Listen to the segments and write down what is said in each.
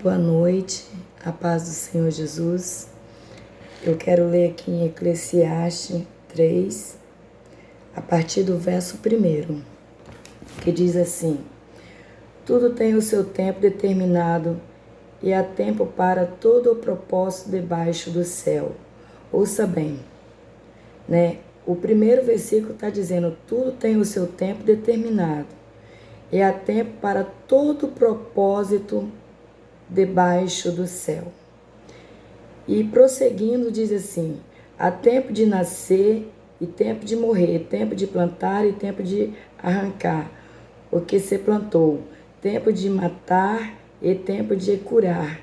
Boa noite, a paz do Senhor Jesus. Eu quero ler aqui em Eclesiastes 3, a partir do verso 1, que diz assim: Tudo tem o seu tempo determinado e há tempo para todo o propósito debaixo do céu. Ouça bem, né? O primeiro versículo está dizendo: tudo tem o seu tempo determinado e há tempo para todo o propósito debaixo do céu. E prosseguindo diz assim: há tempo de nascer e tempo de morrer, tempo de plantar e tempo de arrancar o que se plantou, tempo de matar e tempo de curar,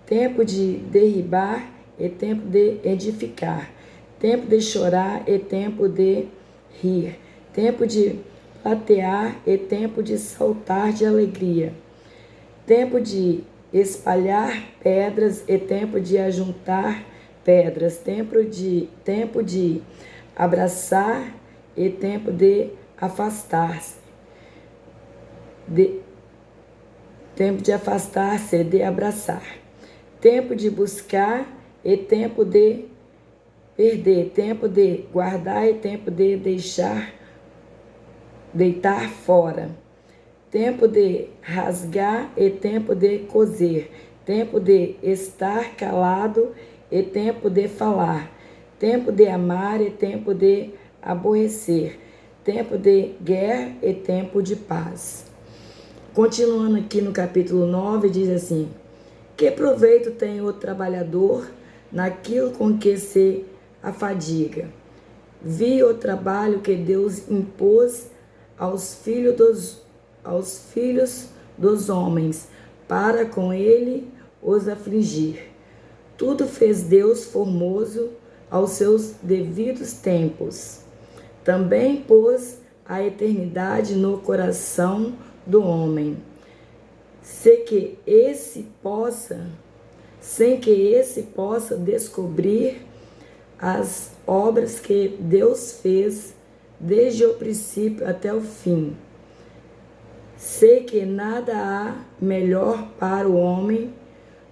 tempo de derribar e tempo de edificar, tempo de chorar e tempo de rir, tempo de platear e tempo de saltar de alegria, tempo de espalhar pedras e tempo de ajuntar pedras, tempo de abraçar e tempo de afastar-se, tempo de afastar-se de abraçar, tempo de buscar e tempo de perder, tempo de guardar e tempo de deitar fora, tempo de rasgar e tempo de coser, tempo de estar calado e tempo de falar, tempo de amar e tempo de aborrecer, tempo de guerra e tempo de paz. Continuando aqui no capítulo 9, diz assim: que proveito tem o trabalhador naquilo com que se afadiga? Vi o trabalho que Deus impôs aos filhos dos homens, para com ele os afligir. Tudo fez Deus formoso aos seus devidos tempos. Também pôs a eternidade no coração do homem, sem que esse possa descobrir as obras que Deus fez desde o princípio até o fim. Sei que nada há melhor para o homem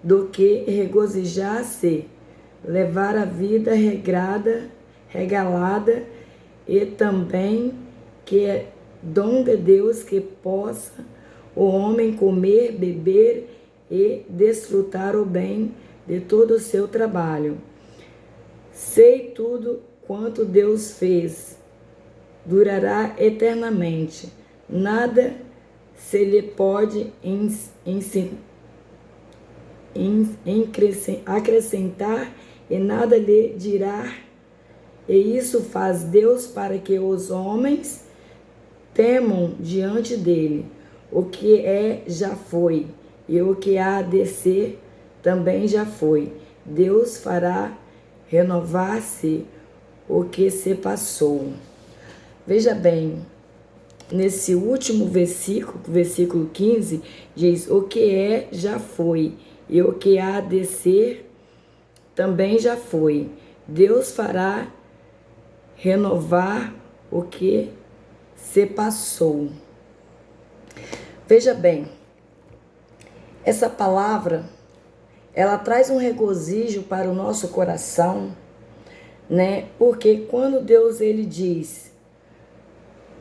do que regozijar-se, levar a vida regalada, e também que é dom de Deus que possa o homem comer, beber e desfrutar o bem de todo o seu trabalho. Sei tudo quanto Deus fez, durará eternamente. Nada se lhe pode acrescentar e nada lhe dirá. E isso faz Deus para que os homens temam diante dele. O que é já foi, e o que há de ser também já foi. Deus fará renovar-se o que se passou. Veja bem, nesse último versículo, versículo 15, diz: o que é já foi, e o que há de ser também já foi. Deus fará renovar o que se passou. Veja bem, essa palavra, ela traz um regozijo para o nosso coração, né? Porque quando Deus ele diz: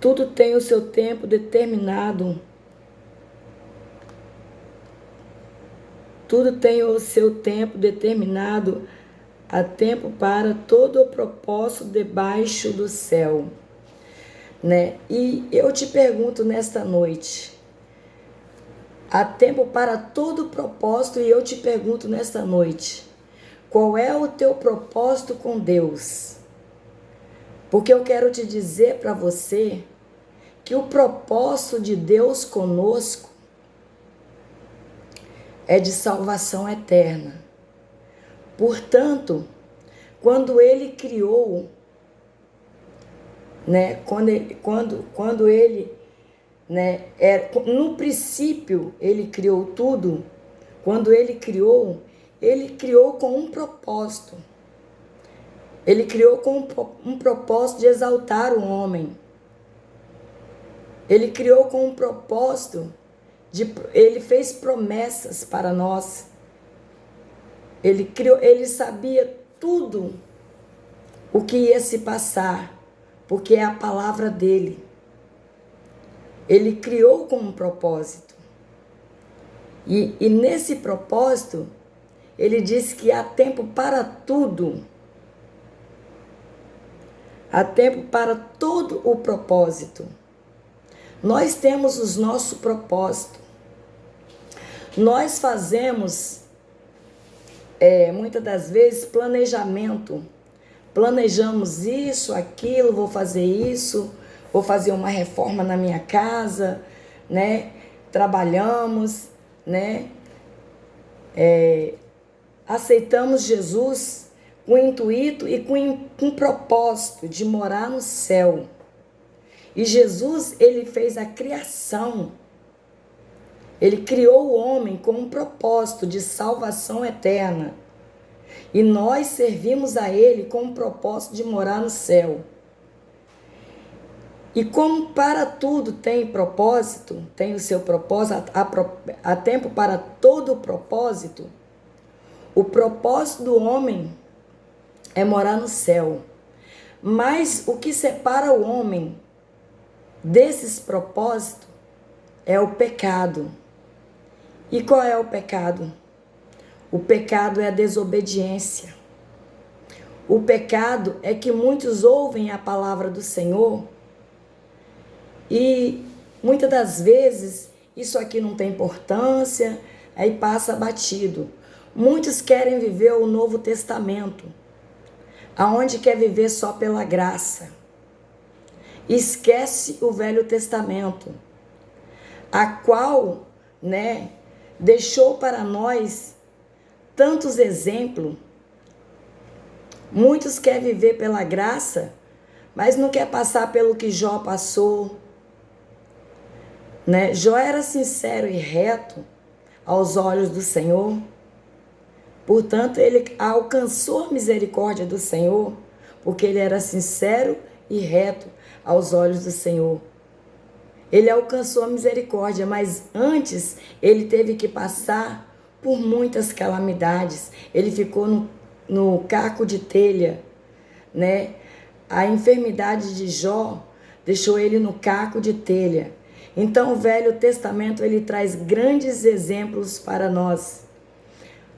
tudo tem o seu tempo determinado, tudo tem o seu tempo determinado, há tempo para todo o propósito debaixo do céu, né? E eu te pergunto nesta noite, há tempo para todo o propósito, e eu te pergunto nesta noite, qual é o teu propósito com Deus? Porque eu quero te dizer para você que o propósito de Deus conosco é de salvação eterna. Portanto, quando ele criou, né, quando ele, né, no princípio ele criou tudo, quando ele criou com um propósito. Ele criou com um propósito de exaltar o homem. Ele criou com um propósito Ele fez promessas para nós. Ele sabia tudo o que ia se passar, porque é a palavra dele. Ele criou com um propósito. E nesse propósito, ele disse que há tempo para tudo. Há tempo para todo o propósito. Nós temos o nosso propósito. Nós fazemos, muitas das vezes, planejamento. Planejamos isso, aquilo, vou fazer isso, vou fazer uma reforma na minha casa, né? Trabalhamos, né? Aceitamos Jesus com o intuito e com o propósito de morar no céu. E Jesus, ele fez a criação. Ele criou o homem com um propósito de salvação eterna. E nós servimos a ele com o propósito de morar no céu. E como para tudo tem propósito, tem o seu propósito, há tempo para todo o propósito do homem é morar no céu. Mas o que separa o homem desses propósitos é o pecado. E qual é o pecado? O pecado é a desobediência. O pecado é que muitos ouvem a palavra do Senhor e muitas das vezes isso aqui não tem importância, aí passa batido. Muitos querem viver o Novo Testamento, aonde quer viver só pela graça. Esquece o Velho Testamento, a qual, deixou para nós tantos exemplos. Muitos querem viver pela graça, mas não quer passar pelo que Jó passou. Jó era sincero e reto aos olhos do Senhor. Portanto, ele alcançou a misericórdia do Senhor, porque ele era sincero e reto aos olhos do Senhor. Ele alcançou a misericórdia, mas antes ele teve que passar por muitas calamidades. Ele ficou no caco de telha, A enfermidade de Jó deixou ele no caco de telha. Então o Velho Testamento ele traz grandes exemplos para nós.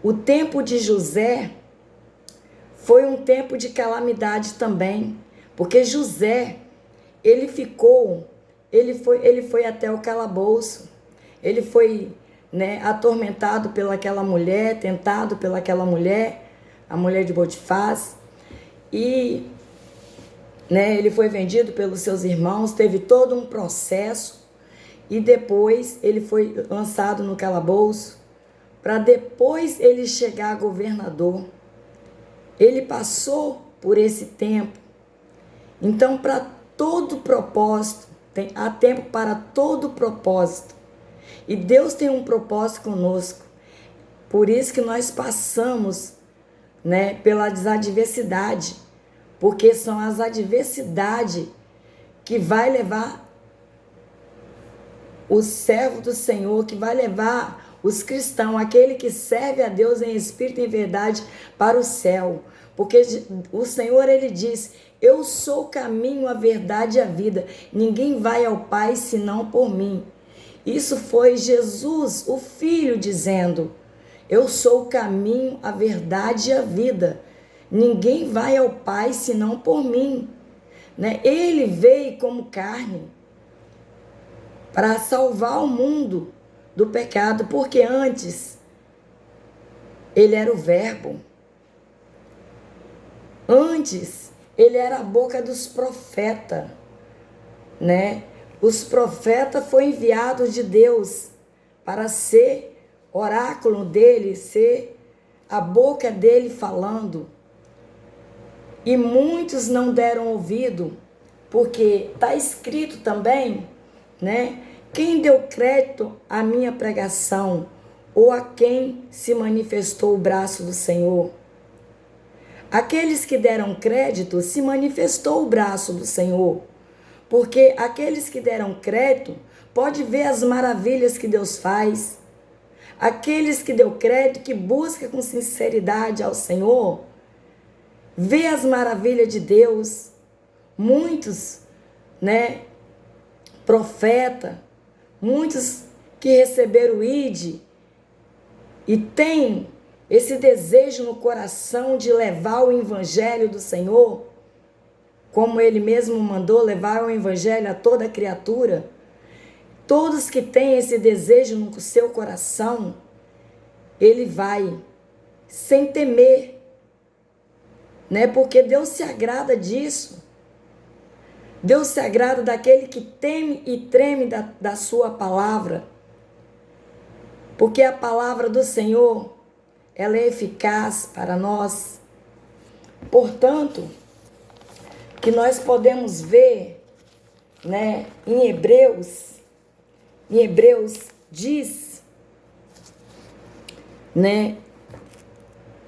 O tempo de José foi um tempo de calamidade também, porque José, ele foi até o calabouço, ele foi, atormentado pelaquela mulher, tentado pelaquela mulher, a mulher de Potifar, e ele foi vendido pelos seus irmãos, teve todo um processo, e depois ele foi lançado no calabouço, para depois ele chegar a governador. Ele passou por esse tempo. Então, para todo propósito, há tempo para todo propósito. E Deus tem um propósito conosco. Por isso que nós passamos, pelas adversidades. Porque são as adversidades que vai levar o servo do Senhor, que vai levar os cristãos, aquele que serve a Deus em espírito e em verdade, para o céu. Porque o Senhor, ele diz: eu sou o caminho, a verdade e a vida. Ninguém vai ao Pai senão por mim. Isso foi Jesus, o Filho, dizendo: eu sou o caminho, a verdade e a vida. Ninguém vai ao Pai senão por mim. Ele veio como carne para salvar o mundo do pecado, porque antes ele era o Verbo. Antes ele era a boca dos profetas, Os profetas foram enviados de Deus para ser oráculo dele, ser a boca dele falando. E muitos não deram ouvido, porque está escrito também, Quem deu crédito à minha pregação, ou a quem se manifestou o braço do Senhor? Aqueles que deram crédito, se manifestou o braço do Senhor. Porque aqueles que deram crédito pode ver as maravilhas que Deus faz. Aqueles que deu crédito, que busca com sinceridade ao Senhor, vê as maravilhas de Deus. Muitos, né, profeta, muitos que receberam o ID e tem esse desejo no coração de levar o evangelho do Senhor, como ele mesmo mandou levar o evangelho a toda criatura. Todos que têm esse desejo no seu coração, ele vai sem temer, né? Porque Deus se agrada disso. Deus se agrada daquele que teme e treme da sua palavra. Porque a palavra do Senhor, ela é eficaz para nós. Portanto, que nós podemos ver, né, em Hebreus diz, né,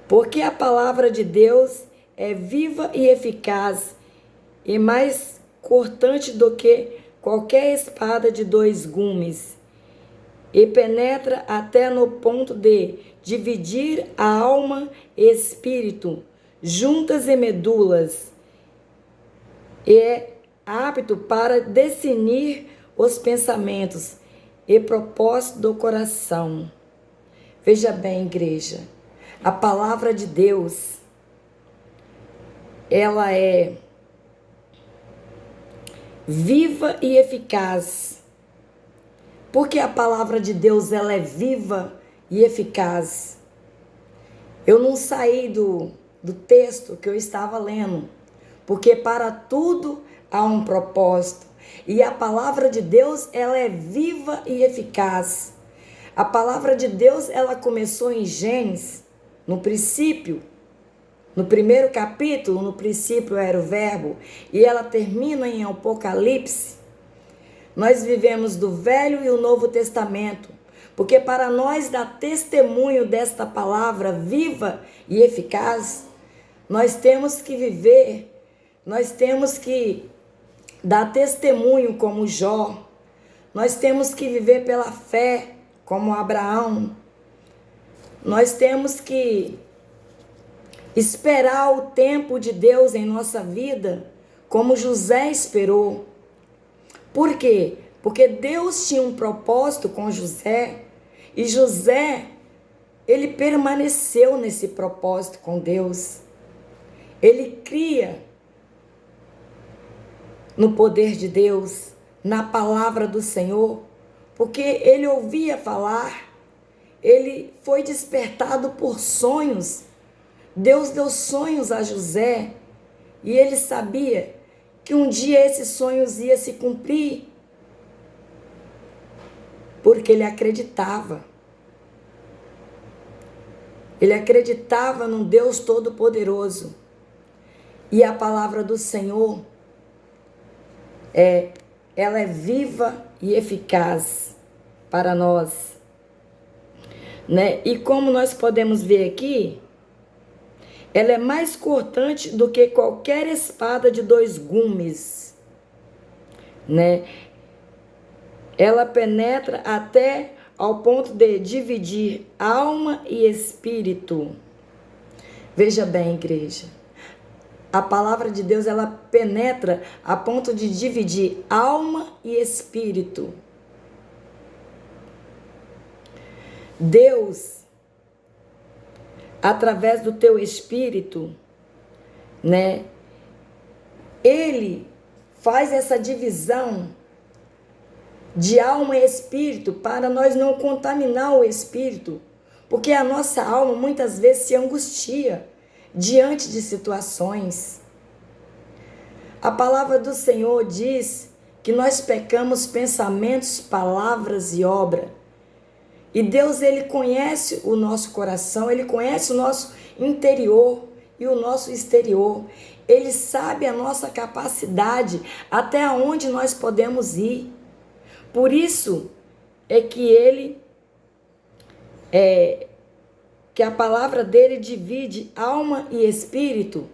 porque a palavra de Deus é viva e eficaz e mais cortante do que qualquer espada de 2 gumes, e penetra até no ponto de dividir a alma e espírito, juntas e medulas, e é apto para discernir os pensamentos e propósitos do coração. Veja bem, igreja, a palavra de Deus, ela é viva e eficaz. Porque a palavra de Deus, ela é viva e eficaz. Eu não saí do texto que eu estava lendo, porque para tudo há um propósito. E a palavra de Deus, ela é viva e eficaz. A palavra de Deus, ela começou em Gênesis, no princípio, no primeiro capítulo, no princípio era o verbo, e ela termina em Apocalipse. Nós vivemos do Velho e o Novo Testamento, porque para nós dar testemunho desta palavra viva e eficaz, nós temos que viver, nós temos que dar testemunho como Jó, nós temos que viver pela fé como Abraão, nós temos que esperar o tempo de Deus em nossa vida, como José esperou. Por quê? Porque Deus tinha um propósito com José, e José, ele permaneceu nesse propósito com Deus. Ele cria no poder de Deus, na palavra do Senhor, porque ele ouvia falar, ele foi despertado por sonhos. Deus deu sonhos a José, e ele sabia que um dia esses sonhos iam se cumprir, porque ele acreditava. Ele acreditava num Deus Todo-Poderoso. E a palavra do Senhor, ela é viva e eficaz para nós, né? E como nós podemos ver aqui, ela é mais cortante do que qualquer espada de 2 gumes, né? Ela penetra até ao ponto de dividir alma e espírito. Veja bem, igreja, a palavra de Deus, ela penetra a ponto de dividir alma e espírito. Deus, através do teu espírito, né, ele faz essa divisão de alma e espírito para nós não contaminar o espírito, porque a nossa alma muitas vezes se angustia diante de situações. A palavra do Senhor diz que nós pecamos pensamentos, palavras e obra. E Deus, ele conhece o nosso coração, ele conhece o nosso interior e o nosso exterior. Ele sabe a nossa capacidade, até onde nós podemos ir. Por isso é que que a palavra dele divide alma e espírito,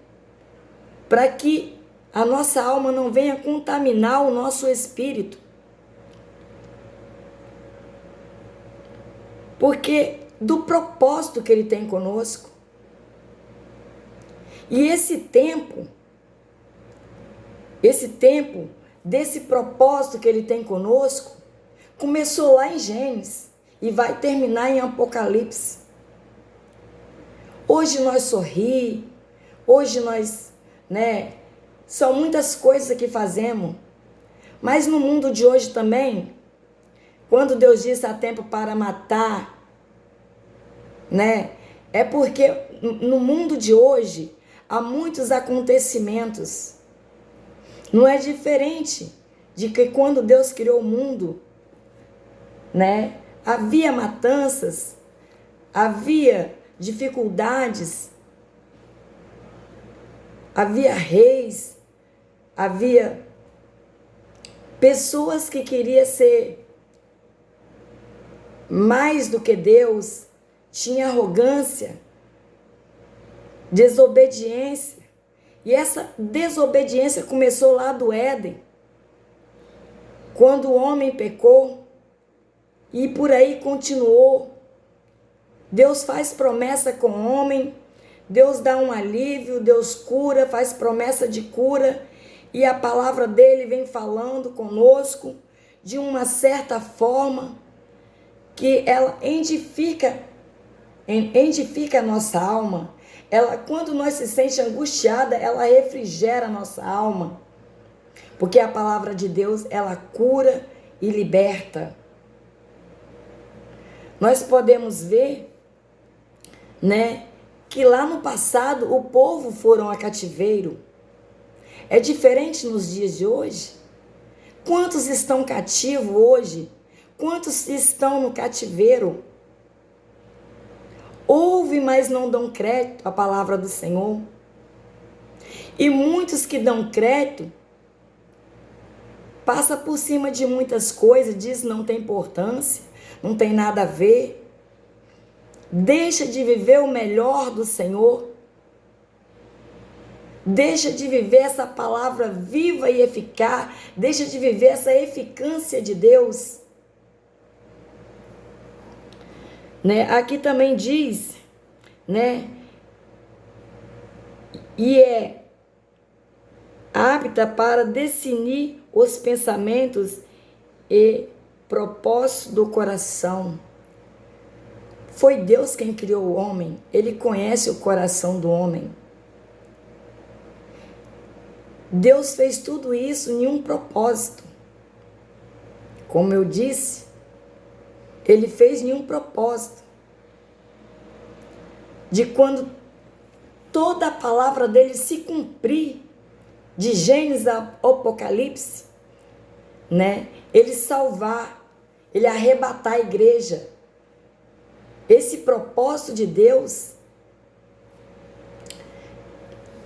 para que a nossa alma não venha contaminar o nosso espírito. porque do propósito que Ele tem conosco. E esse tempo desse propósito que Ele tem conosco, começou lá em Gênesis e vai terminar em Apocalipse. Hoje nós sorri, hoje nós, são muitas coisas que fazemos, mas no mundo de hoje também, quando Deus diz há tempo para matar, é porque no mundo de hoje há muitos acontecimentos. Não é diferente de que quando Deus criou o mundo, havia matanças, havia dificuldades, havia reis, havia pessoas que queriam ser mais do que Deus, tinha arrogância, desobediência. E essa desobediência começou lá do Éden, quando o homem pecou, e por aí continuou. Deus faz promessa com o homem, Deus dá um alívio, Deus cura, faz promessa de cura, e a palavra dele vem falando conosco de uma certa forma que ela edifica a nossa alma. Ela, quando nós se sente angustiada, ela refrigera a nossa alma. Porque a palavra de Deus, ela cura e liberta. Nós podemos ver, que lá no passado o povo foram a cativeiro. É diferente nos dias de hoje? Quantos estão cativos hoje? Quantos estão no cativeiro? Ouvem, mas não dão crédito à palavra do Senhor. E muitos que dão crédito, passa por cima de muitas coisas, diz não tem importância, não tem nada a ver. Deixa de viver o melhor do Senhor. Deixa de viver essa palavra viva e eficaz. Deixa de viver essa eficácia de Deus. Aqui também diz, e é apta para discernir os pensamentos e propósitos do coração. Foi Deus quem criou o homem, Ele conhece o coração do homem. Deus fez tudo isso em um propósito. Como eu disse, Ele fez em um propósito. De quando toda a palavra dele se cumprir, de Gênesis a Apocalipse, Ele salvar, Ele arrebatar a igreja. Esse propósito de Deus,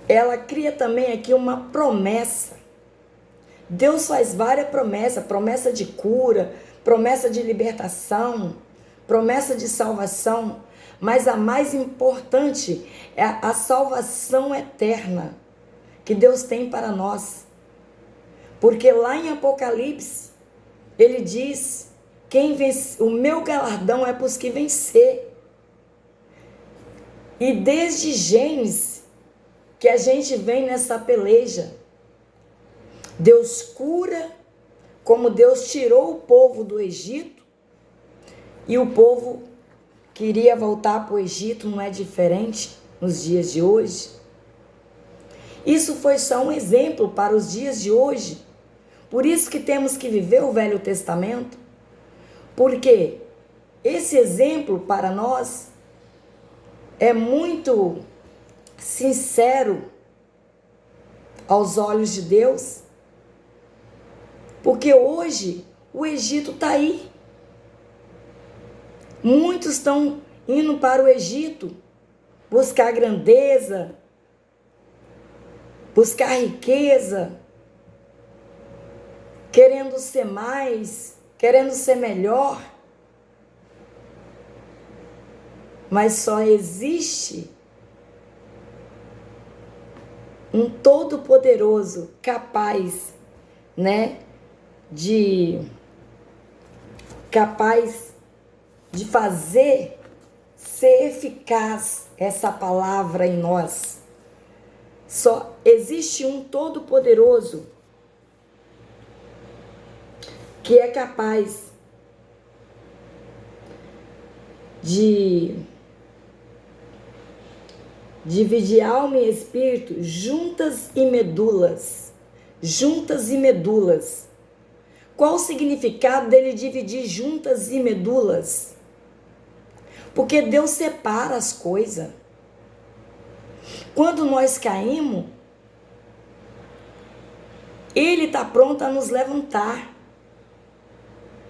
ela cria também aqui uma promessa. Deus faz várias promessas, promessa de cura, promessa de libertação, promessa de salvação, mas a mais importante é a salvação eterna que Deus tem para nós. Porque lá em Apocalipse, Ele diz, o meu galardão é para os que vencer. E desde Gênesis, que a gente vem nessa peleja, Deus cura, como Deus tirou o povo do Egito, e o povo queria voltar para o Egito, não é diferente nos dias de hoje. Isso foi só um exemplo para os dias de hoje. Por isso que temos que viver o Velho Testamento, porque esse exemplo para nós é muito sincero aos olhos de Deus, porque hoje o Egito está aí. Muitos estão indo para o Egito buscar grandeza, buscar riqueza, querendo ser mais, querendo ser melhor. Mas só existe um Todo-Poderoso capaz, de fazer ser eficaz essa palavra em nós. Só existe um Todo-Poderoso que é capaz de dividir alma e espírito juntas e medulas. Juntas e medulas. Qual o significado dele dividir juntas e medulas? Porque Deus separa as coisas. Quando nós caímos, Ele está pronto a nos levantar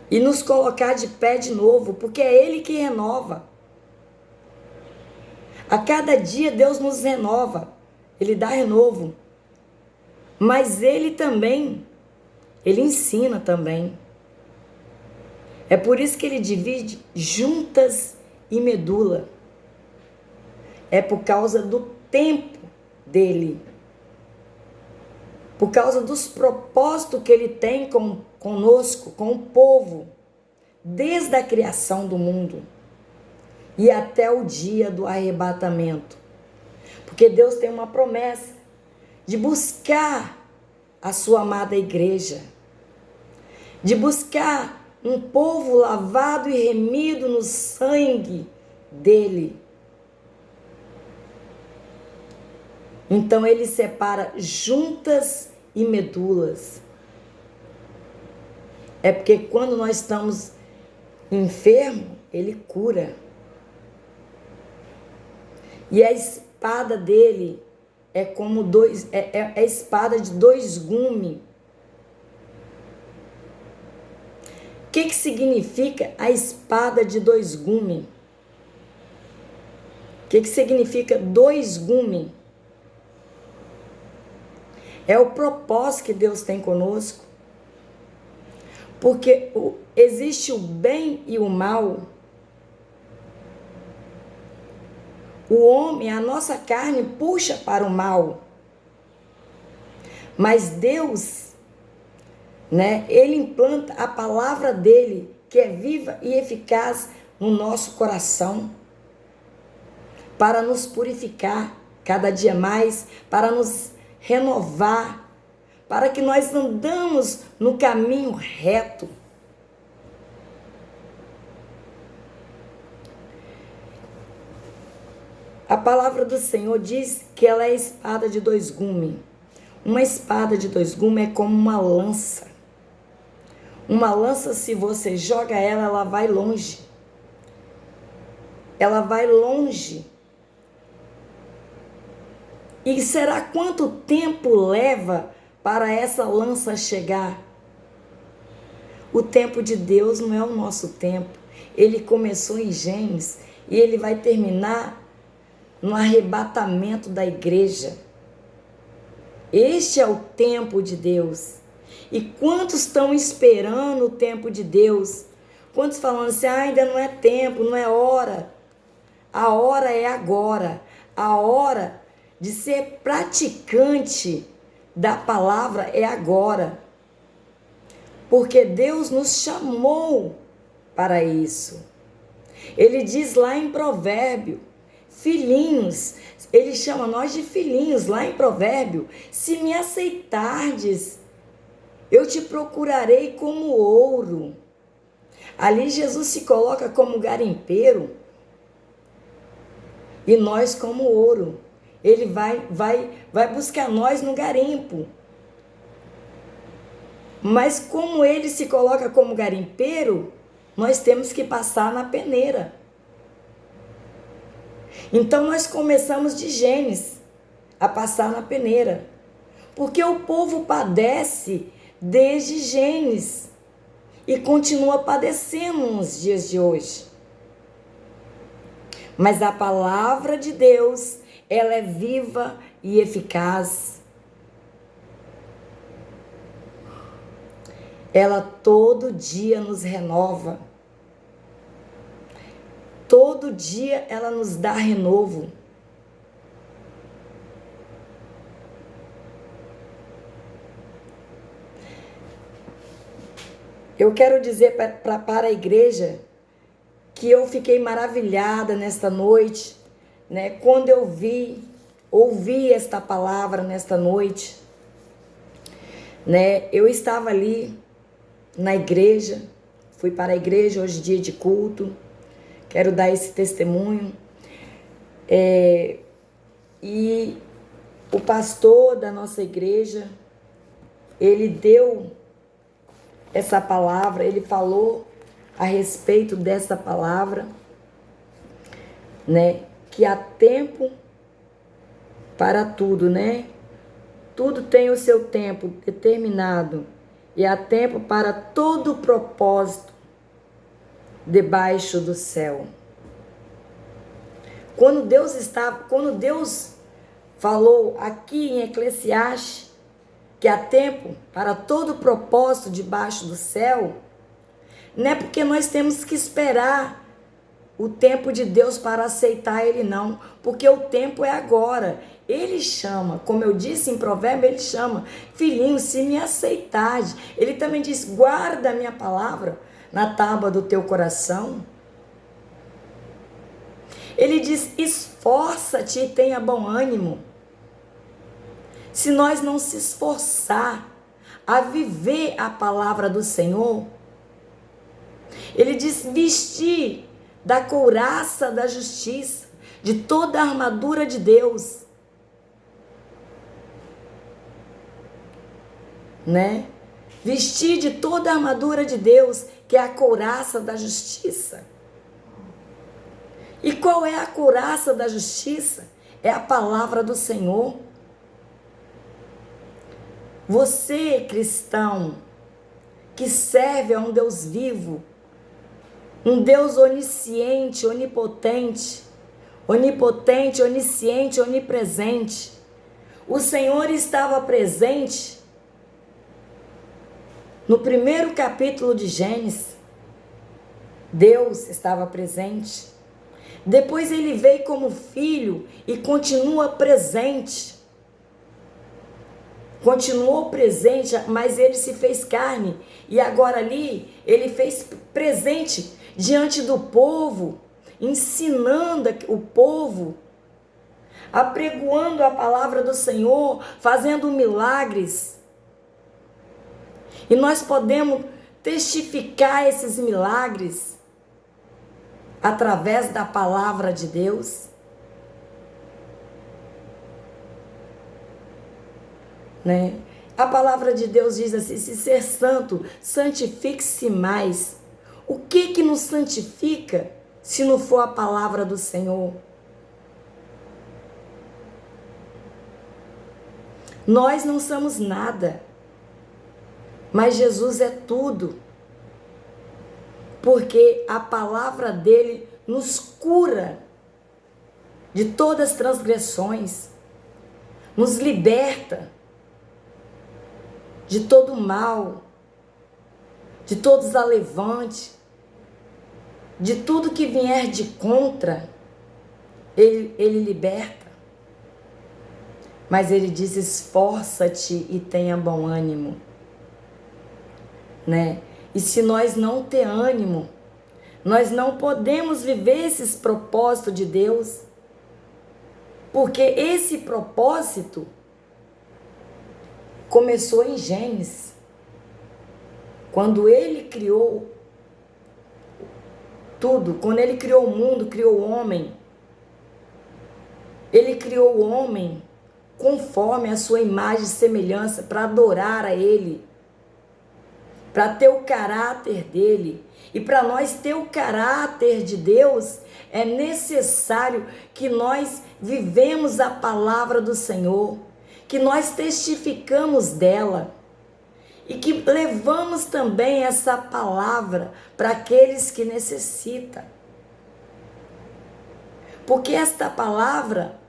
e nos colocar de pé de novo, porque é Ele que renova. A cada dia Deus nos renova, Ele dá renovo. Mas Ele também, Ele ensina também. É por isso que Ele divide juntas e medula. É por causa do tempo dele. Por causa dos propósitos que Ele tem conosco, com o povo, desde a criação do mundo e até o dia do arrebatamento. Porque Deus tem uma promessa de buscar a sua amada igreja, de buscar um povo lavado e remido no sangue dele. Então Ele separa juntas e medulas. É porque quando nós estamos enfermos, Ele cura. E a espada dele é como a espada de dois gumes. O que significa a espada de dois gumes? O que significa dois gumes? É o propósito que Deus tem conosco. Porque existe o bem e o mal. O homem, a nossa carne, puxa para o mal. Mas Deus, Ele implanta a palavra dele, que é viva e eficaz no nosso coração, para nos purificar cada dia mais, para nos renovar, para que nós andamos no caminho reto. A palavra do Senhor diz que ela é a espada de dois gumes. Uma espada de dois gumes é como uma lança. Uma lança, se você joga ela, ela vai longe. Ela vai longe. E será quanto tempo leva para essa lança chegar? O tempo de Deus não é o nosso tempo. Ele começou em Gênesis e ele vai terminar no arrebatamento da igreja. Este é o tempo de Deus. E quantos estão esperando o tempo de Deus? Quantos falando assim, ainda não é tempo, não é hora. A hora é agora. A hora de ser praticante da palavra é agora. Porque Deus nos chamou para isso. Ele diz lá em Provérbio, filhinhos, ele chama nós de filhinhos lá em Provérbio. Se me aceitardes, eu te procurarei como ouro. Ali Jesus se coloca como garimpeiro e nós como ouro. Ele vai buscar nós no garimpo. Mas como ele se coloca como garimpeiro, nós temos que passar na peneira. Então nós começamos de Gênesis a passar na peneira. Porque o povo padece desde Gênesis e continua padecendo nos dias de hoje. Mas a palavra de Deus, ela é viva e eficaz. Ela todo dia nos renova. Todo dia ela nos dá renovo. Eu quero dizer para a igreja que eu fiquei maravilhada nesta noite, né? Quando eu ouvi esta palavra nesta noite, né? Eu estava ali na igreja, fui para a igreja hoje, dia de culto, quero dar esse testemunho. E o pastor da nossa igreja, ele deu essa palavra, ele falou a respeito dessa palavra, né? Que há tempo para tudo, né? Tudo tem o seu tempo determinado e há tempo para todo propósito debaixo do céu. Quando Deus falou aqui em Eclesiastes que há tempo para todo propósito debaixo do céu, não é porque nós temos que esperar o tempo de Deus para aceitar Ele, não, porque o tempo é agora. Ele chama, como eu disse em Provérbio, Ele chama: filhinho, se me aceitares. Ele também diz: guarda a minha palavra na tábua do teu coração. Ele diz: esforça-te e tenha bom ânimo. Se nós não se esforçar a viver a palavra do Senhor, Ele diz: vestir da couraça da justiça, de toda a armadura de Deus, né? Vestir de toda a armadura de Deus, que é a couraça da justiça. E qual é a couraça da justiça? É a palavra do Senhor. Você, cristão, que serve a um Deus vivo, um Deus onisciente, onipotente, onisciente, onipresente. O Senhor estava presente no primeiro capítulo de Gênesis. Deus estava presente. Depois Ele veio como filho e continua presente. Continuou presente, mas Ele se fez carne. E agora ali, Ele fez presente diante do povo, ensinando o povo, apregoando a palavra do Senhor, fazendo milagres. E nós podemos testificar esses milagres através da palavra de Deus, né? A palavra de Deus diz assim: se ser santo, santifique-se mais. O que nos santifica se não for a palavra do Senhor? Nós não somos nada, mas Jesus é tudo, porque a palavra dele nos cura de todas as transgressões, nos liberta de todo mal, de todos os alevantes, de tudo que vier de contra, ele liberta. Mas ele diz: esforça-te e tenha bom ânimo, né? E se nós não ter ânimo, nós não podemos viver esses propósitos de Deus, porque esse propósito começou em Gênesis, quando Ele criou tudo, quando Ele criou o mundo, criou o homem. Ele criou o homem conforme a sua imagem e semelhança, para adorar a Ele, para ter o caráter dele. E para nós ter o caráter de Deus, é necessário que nós vivemos a palavra do Senhor, que nós testificamos dela e que levamos também essa palavra para aqueles que necessitam. Porque esta palavra,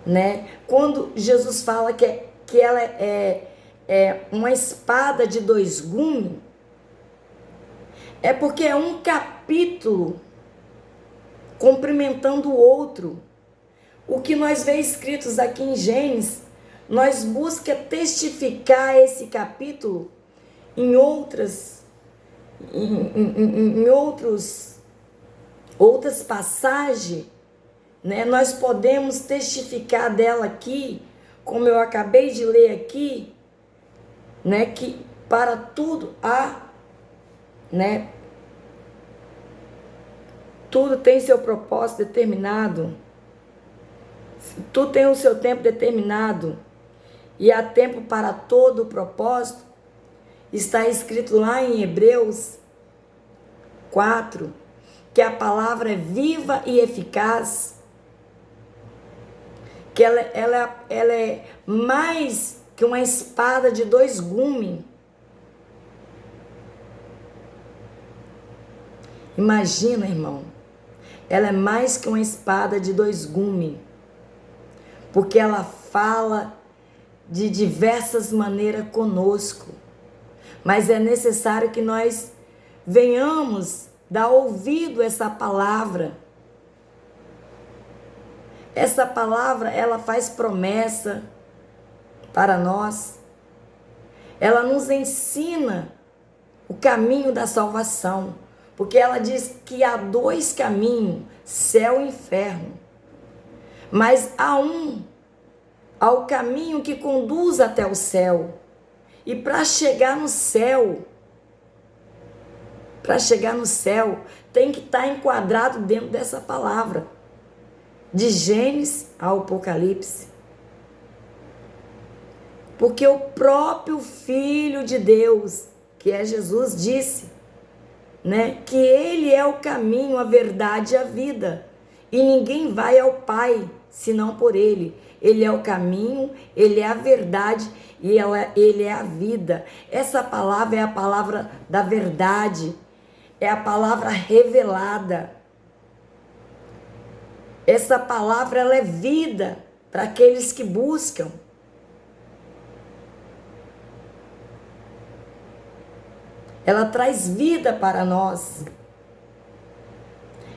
né, quando Jesus fala que ela é uma espada de dois gumes, é porque é um capítulo complementando o outro. O que nós vemos escritos aqui em Gênesis, nós buscamos testificar esse capítulo em outras em outras passagens, né, nós podemos testificar dela aqui, como eu acabei de ler aqui, né, que para tudo há, né, tudo tem seu propósito determinado, tudo tem o seu tempo determinado, e há tempo para todo o propósito. Está escrito lá em Hebreus 4, que a palavra é viva e eficaz, que ela é mais que uma espada de 2 gumes. Imagina, irmão, ela é mais que uma espada de 2 gumes, porque ela fala de diversas maneiras conosco, mas é necessário que nós venhamos dar ouvido a essa palavra. Essa palavra, ela faz promessa para nós. Ela nos ensina o caminho da salvação, porque ela diz que há 2 caminhos, céu e inferno. Mas há o caminho que conduz até o céu. E para chegar no céu, tem que estar enquadrado dentro dessa palavra. De Gênesis ao Apocalipse. Porque o próprio Filho de Deus, que é Jesus, disse, né, que Ele é o caminho, a verdade e a vida. E ninguém vai ao Pai senão por Ele. Ele é o caminho, Ele é a verdade e Ele é a vida. Essa palavra é a palavra da verdade, é a palavra revelada. Essa palavra, ela é vida para aqueles que buscam. Ela traz vida para nós.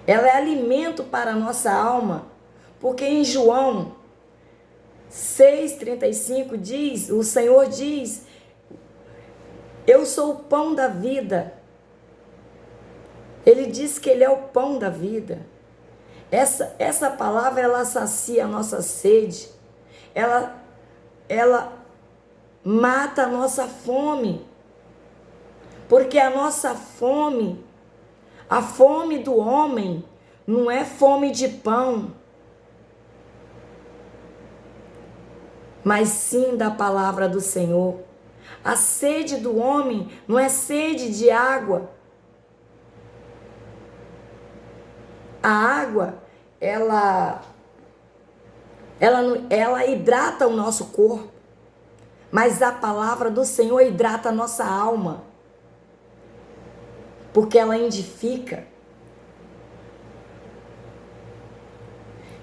Ela é alimento para a nossa alma. Porque em João 6,35 diz, o Senhor diz, eu sou o pão da vida. Ele diz que Ele é o pão da vida. Essa palavra, ela sacia a nossa sede. Ela mata a nossa fome. Porque a nossa fome, a fome do homem, não é fome de pão, mas sim da palavra do Senhor. A sede do homem não é sede de água. A água, ela hidrata o nosso corpo, mas a palavra do Senhor hidrata a nossa alma, porque ela edifica.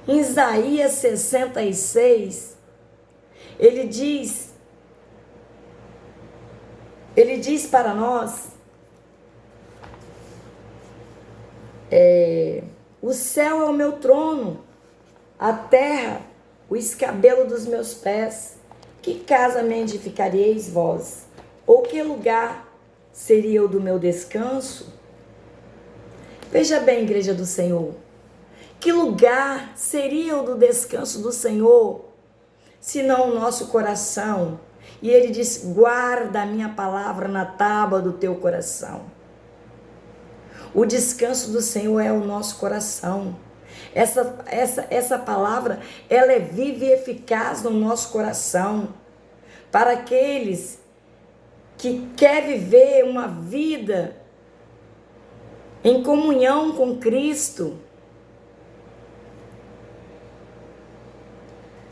Em Isaías 66, ele diz para nós, o céu é o meu trono, a terra, o escabelo dos meus pés. Que casa me edificareis vós? Ou que lugar seria o do meu descanso? Veja bem, igreja do Senhor, que lugar seria o do descanso do Senhor, senão o nosso coração? E ele diz, guarda a minha palavra na tábua do teu coração. O descanso do Senhor é o nosso coração. Essa palavra, ela é viva e eficaz no nosso coração. Para aqueles que querem viver uma vida em comunhão com Cristo,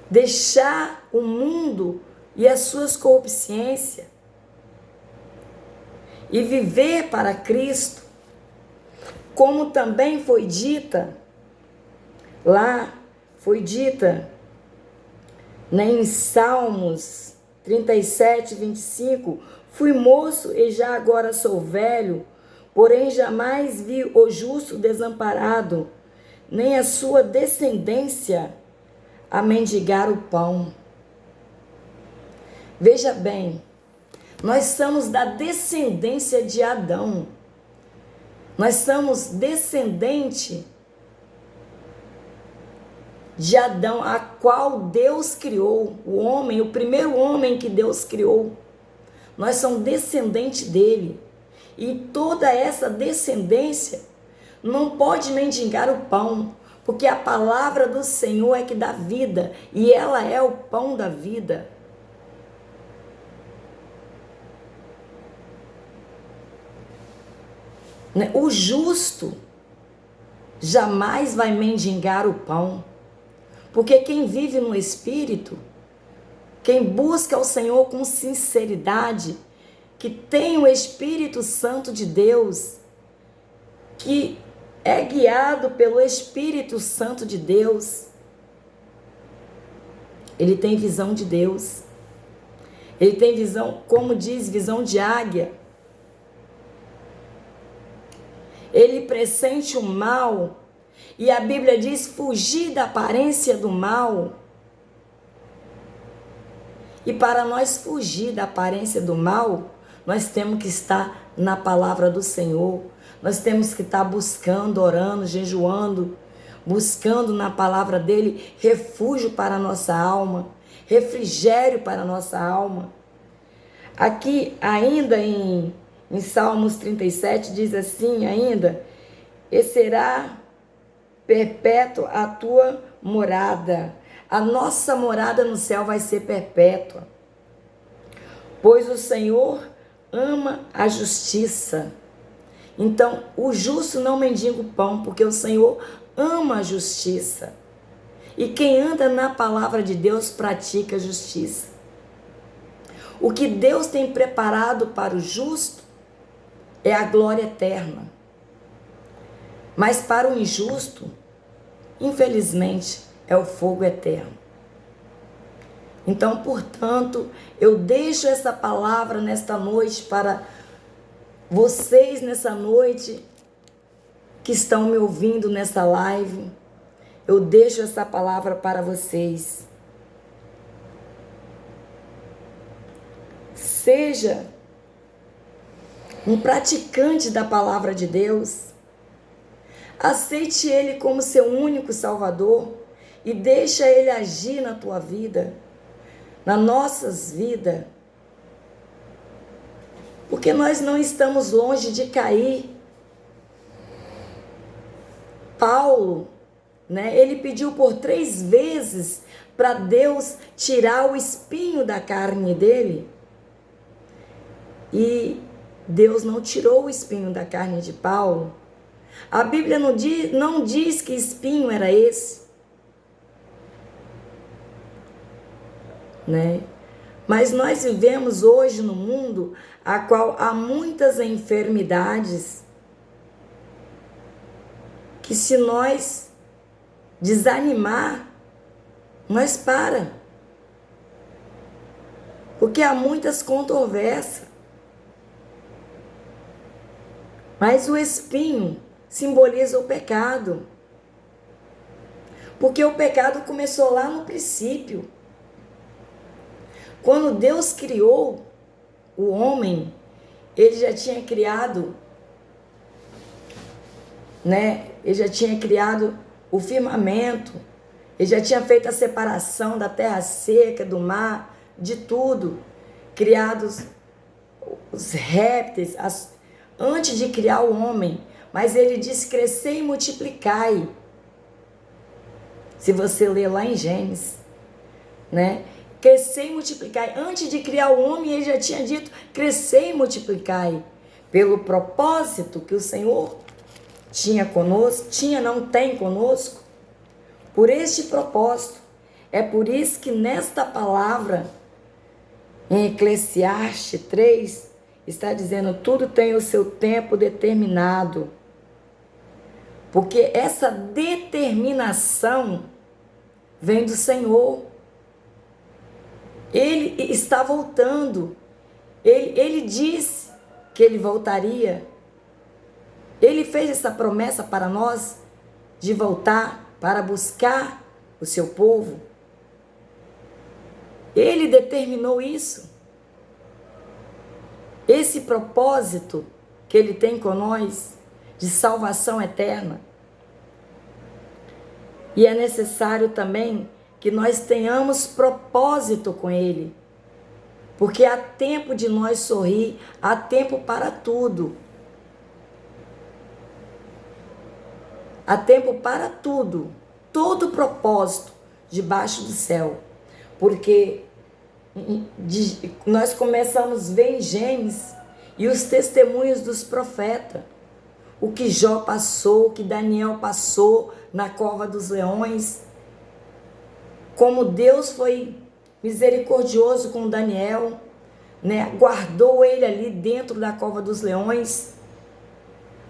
deixar o mundo e as suas concupiscências e viver para Cristo, como também foi dita lá, né, em Salmos 37, 25, fui moço e já agora sou velho, porém jamais vi o justo desamparado, nem a sua descendência a mendigar o pão. Veja bem, nós somos da descendência de Adão. Nós somos descendente de Adão, a qual Deus criou, o homem, o primeiro homem que Deus criou. Nós somos descendente dele. E toda essa descendência não pode mendigar o pão, porque a palavra do Senhor é que dá vida, e ela é o pão da vida. O justo jamais vai mendigar o pão, porque quem vive no Espírito, quem busca o Senhor com sinceridade, que tem o Espírito Santo de Deus, que é guiado pelo Espírito Santo de Deus, ele tem visão de Deus, ele tem visão, como diz, visão de águia. Ele pressente o mal, e a Bíblia diz fugir da aparência do mal. E para nós fugir da aparência do mal, nós temos que estar na palavra do Senhor. Nós temos que estar buscando, orando, jejuando, buscando na palavra dele refúgio para a nossa alma, refrigério para a nossa alma. Aqui ainda em Salmos 37 diz assim ainda: e será perpétua a tua morada. A nossa morada no céu vai ser perpétua, pois o Senhor ama a justiça. Então, o justo não mendiga o pão, porque o Senhor ama a justiça. E quem anda na palavra de Deus pratica a justiça. O que Deus tem preparado para o justo é a glória eterna. Mas para o injusto, infelizmente, é o fogo eterno. Então, portanto, eu deixo essa palavra nesta noite para vocês nessa noite que estão me ouvindo nessa live. Eu deixo essa palavra para vocês. Seja um praticante da palavra de Deus. Aceite Ele como seu único Salvador e deixa Ele agir na tua vida, nas nossas vidas. Porque nós não estamos longe de cair. Paulo, ele pediu por 3 vezes para Deus tirar o espinho da carne dele. E Deus não tirou o espinho da carne de Paulo. A Bíblia não diz que espinho era esse. Mas nós vivemos hoje no mundo a qual há muitas enfermidades que, se nós desanimar, nós para. Porque há muitas controvérsias. Mas o espinho simboliza o pecado. Porque o pecado começou lá no princípio. Quando Deus criou o homem, ele já tinha criado, ele já tinha criado o firmamento, ele já tinha feito a separação da terra seca, do mar, de tudo, criados os répteis, antes de criar o homem. Mas ele diz: crescei e multiplicai. Se você ler lá em Gênesis, crescei e multiplicai. Antes de criar o homem, ele já tinha dito: crescei e multiplicai. Pelo propósito que o Senhor tinha conosco, tem conosco, por este propósito. É por isso que nesta palavra, em Eclesiastes 3, está dizendo: tudo tem o seu tempo determinado. Porque essa determinação vem do Senhor. Ele está voltando. Ele disse que ele voltaria. Ele fez essa promessa para nós de voltar para buscar o seu povo. Ele determinou isso. Esse propósito que ele tem com nós, de salvação eterna. E é necessário também que nós tenhamos propósito com Ele. Porque há tempo de nós sorrir, há tempo para tudo. Há tempo para tudo. Todo propósito debaixo do céu. Porque nós começamos a ver em Gênesis e os testemunhos dos profetas. O que Jó passou, o que Daniel passou na cova dos leões. Como Deus foi misericordioso com Daniel, né? Guardou ele ali dentro da cova dos leões.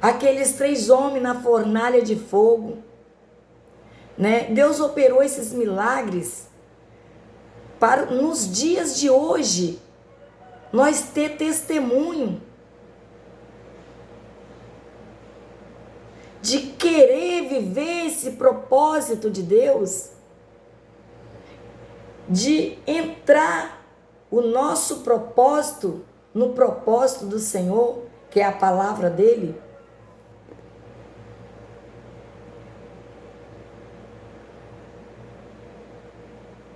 Aqueles 3 homens na fornalha de fogo, né? Deus operou esses milagres para nos dias de hoje nós ter testemunho de querer viver esse propósito de Deus, de entrar o nosso propósito no propósito do Senhor, que é a palavra dele.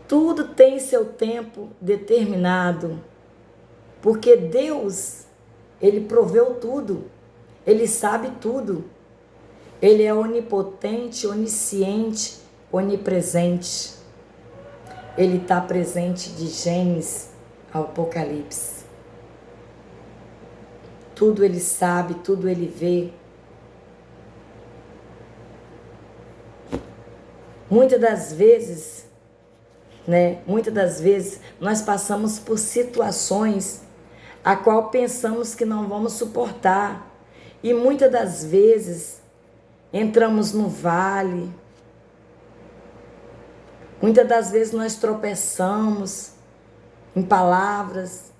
Tudo tem seu tempo determinado, porque Deus, Ele proveu tudo, Ele sabe tudo. Ele é onipotente, onisciente, onipresente. Ele está presente de Gênesis ao Apocalipse. Tudo Ele sabe, tudo Ele vê. Muitas das vezes nós passamos por situações a qual pensamos que não vamos suportar. E muitas das vezes entramos no vale. Muitas das vezes nós tropeçamos em palavras.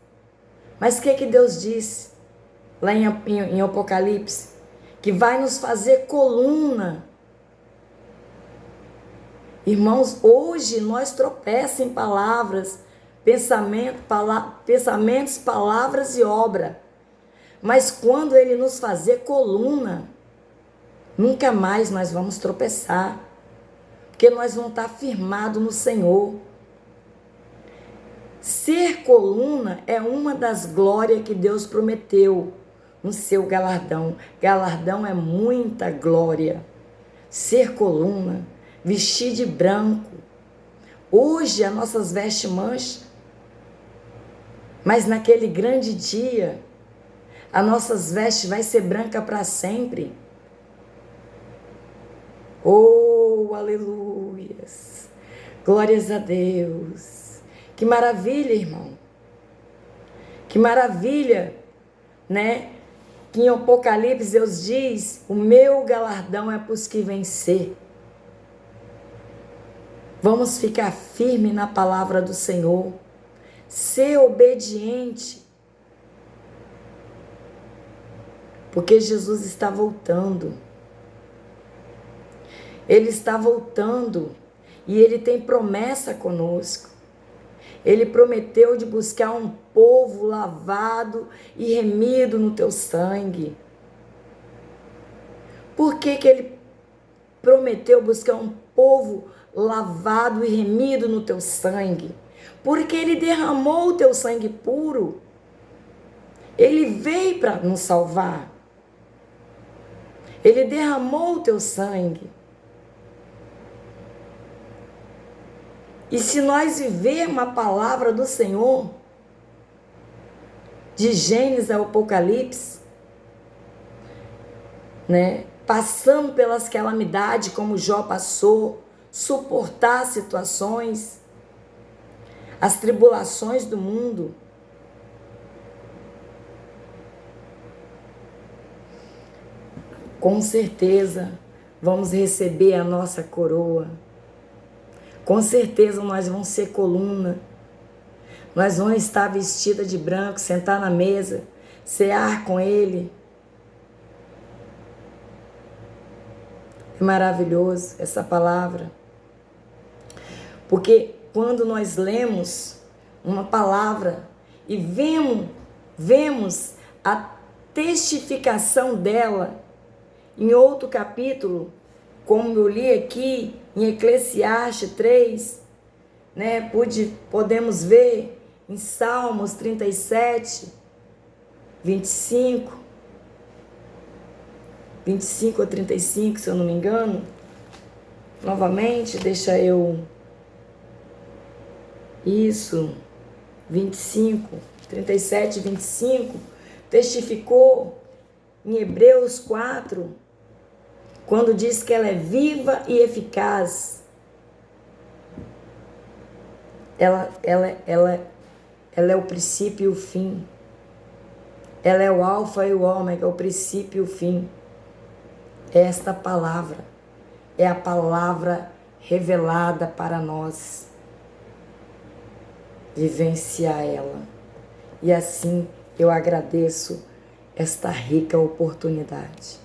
Mas o que Deus disse lá em Apocalipse? Que vai nos fazer coluna. Irmãos, hoje nós tropeçamos em palavras, pensamentos, palavras e obra. Mas quando Ele nos fazer coluna, nunca mais nós vamos tropeçar. Porque nós vamos estar firmados no Senhor. Ser coluna é uma das glórias que Deus prometeu no seu galardão. Galardão é muita glória. Ser coluna, vestir de branco. Hoje as nossas vestes mancham, mas naquele grande dia, as nossas vestes vai ser branca para sempre. Oh, aleluias! Glórias a Deus! Que maravilha, irmão! Que maravilha, né? Que em Apocalipse Deus diz: o meu galardão é para os que vencer. Vamos ficar firme na palavra do Senhor. Ser obediente. Porque Jesus está voltando. Ele está voltando. E Ele tem promessa conosco. Ele prometeu de buscar um povo lavado e remido no teu sangue. Por que Ele prometeu buscar um povo lavado e remido no teu sangue? Porque Ele derramou o teu sangue puro. Ele veio para nos salvar. Ele derramou o teu sangue. E se nós vivermos a palavra do Senhor, de Gênesis ao Apocalipse, né? Passando pelas calamidades como Jó passou, suportar situações, as tribulações do mundo. Com certeza vamos receber a nossa coroa. Com certeza nós vamos ser coluna. Nós vamos estar vestida de branco, sentar na mesa, cear com Ele. É maravilhoso essa palavra. Porque quando nós lemos uma palavra e vemos a testificação dela Em outro capítulo, como eu li aqui em Eclesiastes 3, né, podemos ver em Salmos 37, 25 a 35, se eu não me engano. Novamente, deixa eu... Isso, 25, 37 e 25, testificou em Hebreus 4, quando diz que ela é viva e eficaz. Ela é o princípio e o fim. Ela é o alfa e o ômega, o princípio e o fim. Esta palavra é a palavra revelada para nós. Vivenciar ela. E assim eu agradeço esta rica oportunidade.